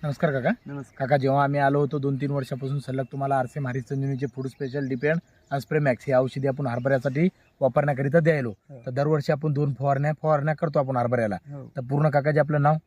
नमस्कार काका. नमस्कार. काका, जेव्हा आम्ही आलो होतो 2-3 वर्षापासून सलग तुम्हाला आरसे मारी संजीवनीचे फूड स्पेशल डिपेंड आणि स्प्रे मॅक्स ही औषधी आपण हरभऱ्यासाठी वापरण्याकरिता द्यायलो. हो. तर दरवर्षी आपण 2 फवारण्या करतो आपण हरभऱ्याला. हो. तर पूर्ण काकाजी आपलं नाव?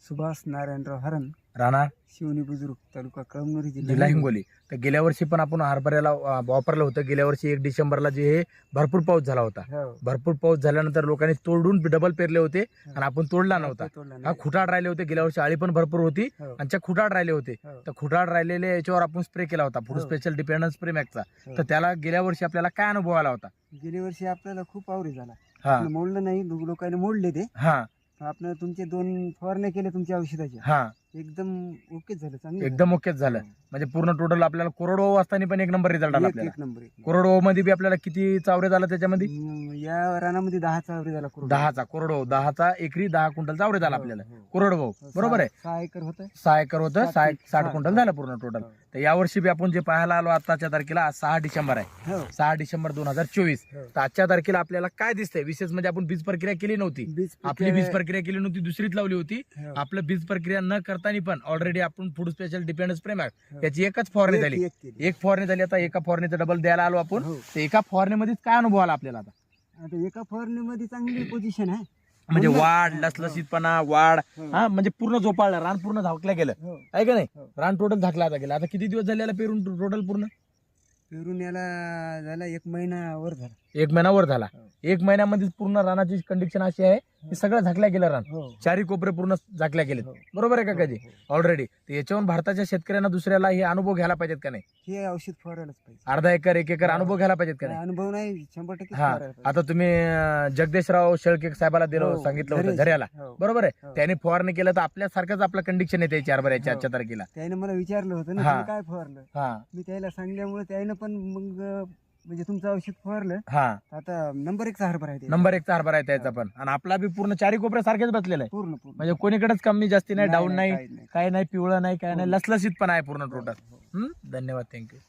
सुभाष नारायणराव हरण, राणा शिवनी बुजुर्ग, तालुका कळमनुरी, जिल्हा हिंगोली. तर गेल्या वर्षी पण आपण हरभऱ्याला वापरलं होतं. गेल्या वर्षी 1 डिसेंबरला जे हे भरपूर पाऊस झाला होता. हो. भरपूर पाऊस झाल्यानंतर लोकांनी तोडून डबल पेरले होते आणि आपण तोडला नव्हता. तोडला हा, नाही. खुटाड राहिले होते. गेल्या वर्षी आळी पण भरपूर होती हो. आणि खुटाड राहिले होते. हो. तर खुटाड राहिलेले याच्यावर आपण स्प्रे केला होता फूड हो. स्पेशल डिपेंडन्स स्प्रे मॅक्सचा. हो. तर त्याला गेल्या वर्षी आपल्याला काय अनुभव आला होता? गेल्या वर्षी आपल्याला खूप आवडी झाला. हा आपण मोडलं नाही, लोकांनी मोडले ते. हा आपण तुमचे 2 फवारण्या केल्या तुमच्या औषधाच्या, हा एकदम ओके झालं, चांगलं एकदम ओकेच झालं. म्हणजे पूर्ण टोटल आपल्याला कोरडवाहू असताना पण 1 नंबर रिझल्ट आला आपल्याला. एक नंबर. कोरडवाहू मध्ये बी आपल्याला किती चावरे झाला त्याच्यामध्ये? या रानामध्ये 10 चावरी झाला. 10चा कोरडवाहू, 10चा एकरी 10 क्विंटल चावरे झाला आपल्याला कोरडवाहू. बरोबर आहे. 6 एकर होतं. 6 एकर होतं. 60 क्विंटल हो. झालं पूर्ण टोटल. तर यावर्षी बी आपण जे पाहायला आलो आताच्या तारखेला, आज 6 डिसेंबर आहे. हो. 6 डिसेंबर 2024. हो. तर आजच्या तारखेला आपल्याला काय दिसतंय? विशेष म्हणजे आपण बीज प्रक्रिया केली नव्हती. आपली बीज प्रक्रिया केली नव्हती, दुसरीच लावली होती. हो. आपलं बीज प्रक्रिया न करताना पण ऑलरेडी आपण food special dependence spray max याची एकच फवारणी झाली. एक फवारणी झाली. आता एका फवारणीचा डबल द्यायला आलो आपण. हो. तर एका फवारणीमध्येच काय अनुभव आला आपल्याला आता? आता एका फवारणीमध्ये चांगली पोझिशन आहे. म्हणजे हो. वाढ, लसलसीतपणा, वाढ, हो. हा म्हणजे पूर्ण झोपाळलं, रान पूर्ण झाकलं गेलं हो. आहे का नाही? हो. रान टोटल झाकला आता गेला. आता किती दिवस झाले याला पेरून टोटल पूर्ण? पेरून याला झाला 1 महिना वर झाला. 1 महिना वर झाला. हो. 1 महिन्यामध्ये पूर्ण रानाची कंडिशन अशी आहे की सगळं झाकल्या गेलं रान. हो. चारी कोपरे पूर्ण झाकल्या गेले. हो. बरोबर आहे काकाजी? हो. ऑलरेडी. तर याच्यावरून भारताच्या शेतकऱ्यांना दुसऱ्याला हे अनुभव घ्यायला पाहिजेत का नाही? हे औषध फवारायलाच पाहिजे. अर्धा एकर 1 एकर अनुभव घ्यायला पाहिजेत का नाही, नाही? अनुभव नाही, 100% हा. फवारायला पाहिजे. आता तुम्ही जगदीशराव शेळके साहेबाला दिलं, हो. सांगितलं होतं झरे. झऱ्याला. हो. बरोबर आहे. हो. त्याने फवारणी केलं तर आपल्यासारखंच आपलं कंडिशन येते हरभऱ्याच्या हो. आजच्या तारखेला. त्याने मला विचारलं होतं ना, हा. तुम्ही काय फवारलं? हा मी त्याला सांगल्यामुळे त्याने पण मग म्हणजे तुमचं औषध फवारलं. हा आता नंबर 1 चा हरभरा आहे ते. नंबर 1चा हरभरा आहे त्याचा पण. आणि आपला बी पूर्ण चारी कोपऱ्या सारखेच बसलेला आहे. पूर्ण म्हणजे कोणीकडेच कमी जास्ती नाही, डाऊन नाही, काहीच नाही. काय नाही, पिवळं नाही, काय नाही, हो. लसलसीत पण आहे पूर्ण टोटल. हो. धन्यवाद, थँक्यू.